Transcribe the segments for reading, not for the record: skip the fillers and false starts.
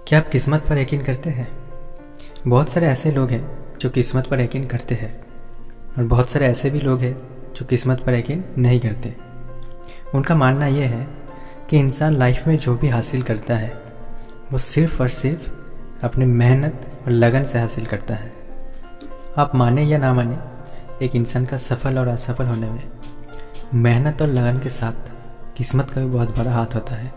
क्या आप किस्मत पर यकीन करते हैं? बहुत सारे ऐसे लोग हैं जो किस्मत पर यकीन करते हैं और बहुत सारे ऐसे भी लोग हैं जो किस्मत पर यकीन नहीं करते। उनका मानना यह है कि इंसान लाइफ में जो भी हासिल करता है वो सिर्फ़ और सिर्फ अपनी मेहनत और लगन से हासिल करता है। आप माने या ना माने, एक इंसान का सफल और असफल होने में मेहनत और लगन के साथ किस्मत का भी बहुत बड़ा हाथ होता है।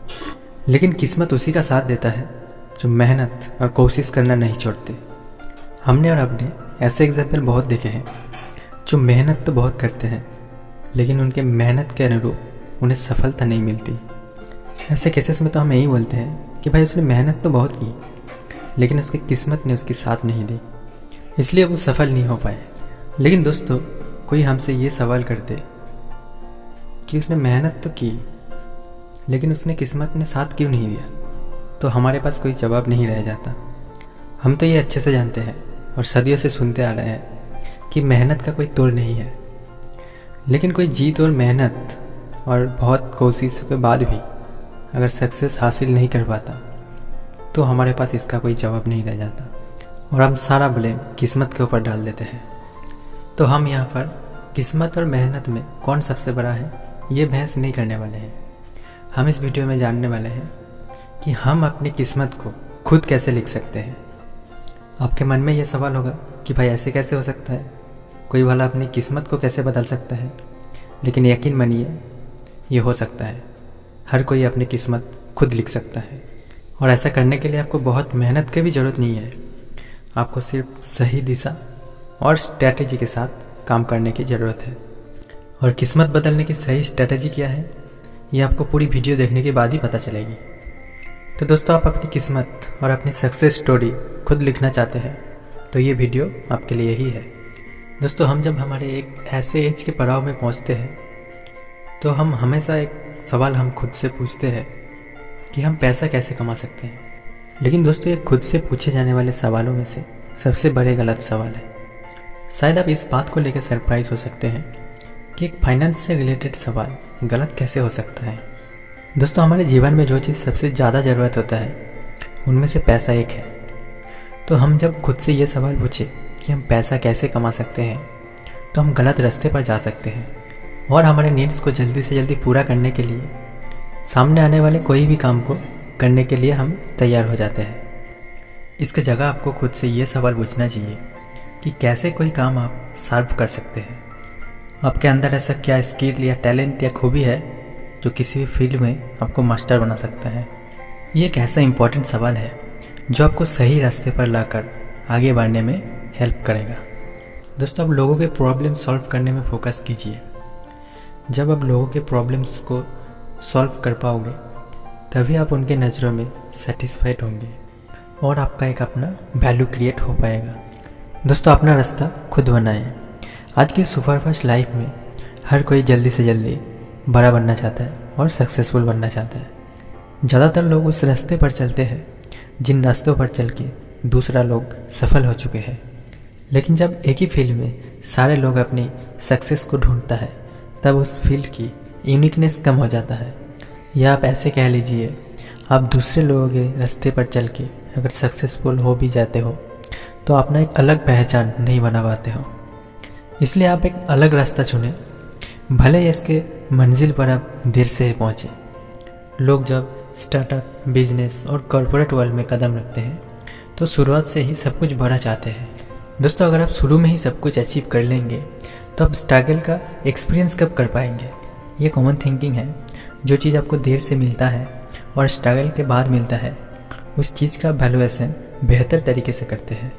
लेकिन किस्मत उसी का साथ देता है जो मेहनत और कोशिश करना नहीं छोड़ते। हमने और आपने ऐसे एग्जाम्पल बहुत देखे हैं जो मेहनत तो बहुत करते हैं लेकिन उनके मेहनत के अनुरूप उन्हें सफलता नहीं मिलती। ऐसे केसेस में तो हम यही बोलते हैं कि भाई उसने मेहनत तो बहुत की लेकिन उसकी किस्मत ने उसकी साथ नहीं दी, इसलिए वो सफल नहीं हो पाए। लेकिन दोस्तों, कोई हमसे ये सवाल करते कि उसने मेहनत तो की लेकिन उसने किस्मत ने साथ क्यों नहीं दिया, तो हमारे पास कोई जवाब नहीं रह जाता। हम तो ये अच्छे से जानते हैं और सदियों से सुनते आ रहे हैं कि मेहनत का कोई तोड़ नहीं है। लेकिन कोई जीत और मेहनत और बहुत कोशिशों के बाद भी अगर सक्सेस हासिल नहीं कर पाता तो हमारे पास इसका कोई जवाब नहीं रह जाता और हम सारा ब्लेम किस्मत के ऊपर डाल देते हैं। तो हम यहाँ पर किस्मत और मेहनत में कौन सबसे बड़ा है ये बहस नहीं करने वाले हैं। हम इस वीडियो में जानने वाले हैं कि हम अपनी किस्मत को खुद कैसे लिख सकते हैं। आपके मन में ये सवाल होगा कि भाई ऐसे कैसे हो सकता है, कोई भला अपनी किस्मत को कैसे बदल सकता है। लेकिन यकीन मानिए, ये हो सकता है। हर कोई अपनी किस्मत खुद लिख सकता है और ऐसा करने के लिए आपको बहुत मेहनत की भी ज़रूरत नहीं है। आपको सिर्फ सही दिशा और स्ट्रैटेजी के साथ काम करने की ज़रूरत है। और किस्मत बदलने की सही स्ट्रैटेजी क्या है ये आपको पूरी वीडियो देखने के बाद ही पता चलेगी। तो दोस्तों, आप अपनी किस्मत और अपनी सक्सेस स्टोरी खुद लिखना चाहते हैं तो ये वीडियो आपके लिए ही है। दोस्तों, हम जब हमारे एक ऐसे एज के पड़ाव में पहुंचते हैं तो हम हमेशा एक सवाल हम खुद से पूछते हैं कि हम पैसा कैसे कमा सकते हैं। लेकिन दोस्तों, ये खुद से पूछे जाने वाले सवालों में से सबसे बड़े गलत सवाल है। शायद आप इस बात को लेकर सरप्राइज हो सकते हैं कि एक फाइनेंस से रिलेटेड सवाल गलत कैसे हो सकता है। दोस्तों, हमारे जीवन में जो चीज़ सबसे ज़्यादा ज़रूरत होता है उनमें से पैसा एक है। तो हम जब खुद से ये सवाल पूछे कि हम पैसा कैसे कमा सकते हैं तो हम गलत रास्ते पर जा सकते हैं और हमारे नीड्स को जल्दी से जल्दी पूरा करने के लिए सामने आने वाले कोई भी काम को करने के लिए हम तैयार हो जाते हैं। इसके जगह आपको खुद से ये सवाल पूछना चाहिए कि कैसे कोई काम आप सॉल्व कर सकते हैं। आपके अंदर ऐसा क्या स्किल या टैलेंट या खूबी है जो किसी भी फील्ड में आपको मास्टर बना सकता है। ये एक ऐसा इम्पॉर्टेंट सवाल है जो आपको सही रास्ते पर लाकर आगे बढ़ने में हेल्प करेगा। दोस्तों, आप लोगों के प्रॉब्लम सॉल्व करने में फोकस कीजिए। जब आप लोगों के प्रॉब्लम्स को सॉल्व कर पाओगे तभी आप उनके नज़रों में सेटिस्फाइड होंगे और आपका एक अपना वैल्यू क्रिएट हो पाएगा। दोस्तों, अपना रास्ता खुद बनाएं। आज की सुपरफास्ट लाइफ में हर कोई जल्दी से जल्दी बड़ा बनना चाहता है और सक्सेसफुल बनना चाहता है। ज़्यादातर लोग उस रास्ते पर चलते हैं जिन रास्तों पर चल के दूसरा लोग सफल हो चुके हैं। लेकिन जब एक ही फील्ड में सारे लोग अपनी सक्सेस को ढूंढता है तब उस फील्ड की यूनिकनेस कम हो जाता है। या आप ऐसे कह लीजिए, आप दूसरे लोगों के रास्ते पर चल के अगर सक्सेसफुल हो भी जाते हो तो अपना एक अलग पहचान नहीं बना पाते हो। इसलिए आप एक अलग रास्ता चुनें, भले ही इसके मंजिल पर आप देर से ही पहुँचे। लोग जब स्टार्टअप, बिजनेस और कॉरपोरेट वर्ल्ड में कदम रखते हैं तो शुरुआत से ही सब कुछ बड़ा चाहते हैं। दोस्तों, अगर आप शुरू में ही सब कुछ अचीव कर लेंगे तो आप स्ट्रगल का एक्सपीरियंस कब कर पाएंगे। ये कॉमन थिंकिंग है। जो चीज़ आपको देर से मिलता है और स्ट्रगल के बाद मिलता है उस चीज़ का वैल्यूएशन बेहतर तरीके से करते हैं।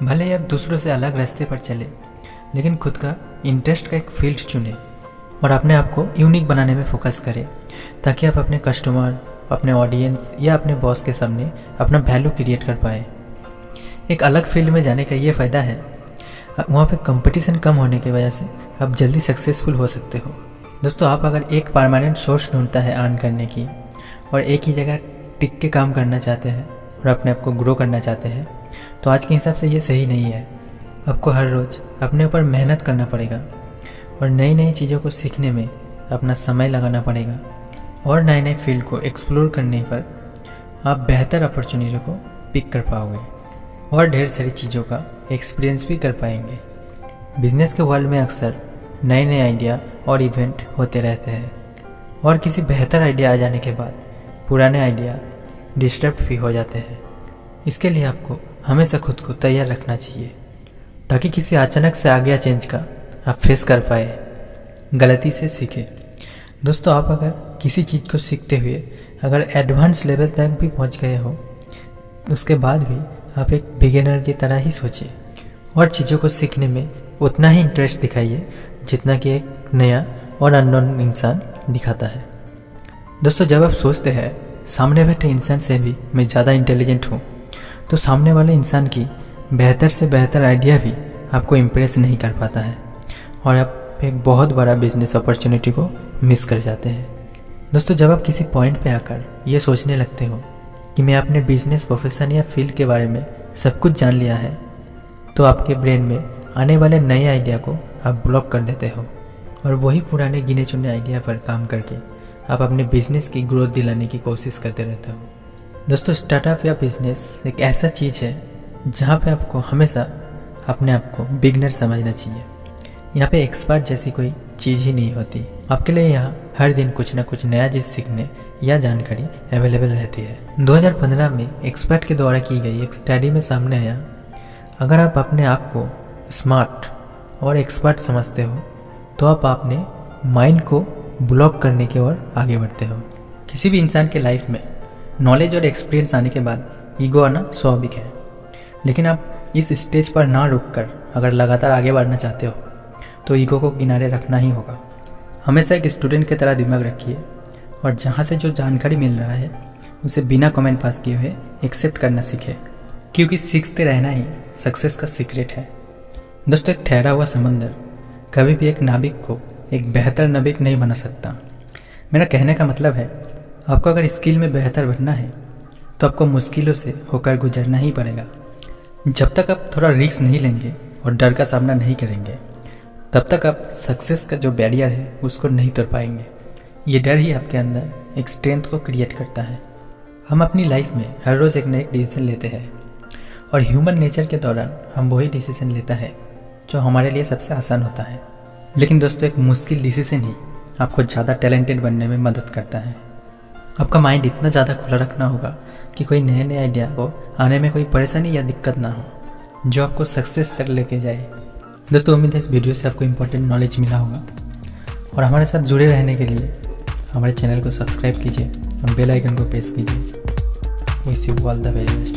भले ही आप दूसरों से अलग रास्ते पर चले लेकिन खुद का इंटरेस्ट का एक फील्ड चुनें और अपने आप को यूनिक बनाने में फोकस करें ताकि आप अपने कस्टमर, अपने ऑडियंस या अपने बॉस के सामने अपना वैल्यू क्रिएट कर पाएँ। एक अलग फील्ड में जाने का ये फ़ायदा है, वहाँ पे कंपटीशन कम होने की वजह से आप जल्दी सक्सेसफुल हो सकते हो। दोस्तों, आप अगर एक परमानेंट सोर्स ढूंढता है अर्न करने की और एक ही जगह टिक के काम करना चाहते हैं और अपने आप को ग्रो करना चाहते हैं तो आज के हिसाब से ये सही नहीं है। आपको हर रोज़ अपने ऊपर मेहनत करना पड़ेगा और नई नई चीज़ों को सीखने में अपना समय लगाना पड़ेगा और नए नए फील्ड को एक्सप्लोर करने पर आप बेहतर अपॉर्चुनिटी को पिक कर पाओगे और ढेर सारी चीज़ों का एक्सपीरियंस भी कर पाएंगे। बिजनेस के वर्ल्ड में अक्सर नए नए आइडिया और इवेंट होते रहते हैं और किसी बेहतर आइडिया आ जाने के बाद पुराने आइडिया डिस्टर्ब भी हो जाते हैं। इसके लिए आपको हमेशा खुद को तैयार रखना चाहिए ताकि किसी अचानक से आ गया चेंज का आप फेस कर पाए, गलती से सीखे। दोस्तों, आप अगर किसी चीज़ को सीखते हुए अगर एडवांस लेवल तक भी पहुंच गए हो, उसके बाद भी आप एक बिगिनर की तरह ही सोचिए और चीज़ों को सीखने में उतना ही इंटरेस्ट दिखाइए जितना कि एक नया और अननोन इंसान दिखाता है। दोस्तों, जब आप सोचते हैं सामने बैठे इंसान से भी मैं ज़्यादा इंटेलिजेंट हूँ, तो सामने वाले इंसान की बेहतर से बेहतर आइडिया भी आपको इम्प्रेस नहीं कर पाता है और आप एक बहुत बड़ा बिजनेस अपॉर्चुनिटी को मिस कर जाते हैं। दोस्तों, जब आप किसी पॉइंट पे आकर ये सोचने लगते हो कि मैं अपने बिजनेस प्रोफेशन या फील्ड के बारे में सब कुछ जान लिया है, तो आपके ब्रेन में आने वाले नए आइडिया को आप ब्लॉक कर देते हो और वही पुराने गिने चुने आइडिया पर काम करके आप अपने बिजनेस की ग्रोथ दिलाने की कोशिश करते रहते हो। दोस्तों, स्टार्टअप या बिजनेस एक ऐसा चीज़ है जहाँ पे आपको हमेशा अपने आप को बिगनर समझना चाहिए। यहाँ पे एक्सपर्ट जैसी कोई चीज़ ही नहीं होती। आपके लिए यहाँ हर दिन कुछ ना कुछ नया चीज़ सीखने या जानकारी अवेलेबल रहती है। 2015 में एक्सपर्ट के द्वारा की गई एक स्टडी में सामने आया, अगर आप अपने आप को स्मार्ट और एक्सपर्ट समझते हो तो आप अपने माइंड को ब्लॉक करने की ओर आगे बढ़ते हो। किसी भी इंसान के लाइफ में नॉलेज और एक्सपीरियंस आने के बाद ईगो आना स्वाभाविक है, लेकिन आप इस स्टेज पर ना रुककर अगर लगातार आगे बढ़ना चाहते हो तो ईगो को किनारे रखना ही होगा। हमेशा एक स्टूडेंट की तरह दिमाग रखिए और जहाँ से जो जानकारी मिल रहा है उसे बिना कमेंट पास किए हुए एक्सेप्ट करना सीखें, क्योंकि सीखते रहना ही सक्सेस का सीक्रेट है। दोस्तों, एक ठहरा हुआ समंदर कभी भी एक नाविक को एक बेहतर नाविक नहीं बना सकता। मेरा कहने का मतलब है, आपको अगर स्किल में बेहतर बनना है तो आपको मुश्किलों से होकर गुजरना ही पड़ेगा। जब तक आप थोड़ा रिस्क नहीं लेंगे और डर का सामना नहीं करेंगे, तब तक आप सक्सेस का जो बैरियर है उसको नहीं तोड़ पाएंगे। ये डर ही आपके अंदर एक स्ट्रेंथ को क्रिएट करता है। हम अपनी लाइफ में हर रोज़ एक नया डिसीजन लेते हैं और ह्यूमन नेचर के दौरान हम वही डिसीजन लेता है जो हमारे लिए सबसे आसान होता है। लेकिन दोस्तों, एक मुश्किल डिसीजन ही आपको ज़्यादा टैलेंटेड बनने में मदद करता है। आपका माइंड इतना ज़्यादा खुला रखना होगा कि कोई नए नए आइडिया को आने में कोई परेशानी या दिक्कत ना हो जो आपको सक्सेस तक लेके जाए। दोस्तों, उम्मीद है इस वीडियो से आपको इंपॉर्टेंट नॉलेज मिला होगा और हमारे साथ जुड़े रहने के लिए हमारे चैनल को सब्सक्राइब कीजिए और बेल आइकन को प्रेस कीजिए। Wish you all the very best.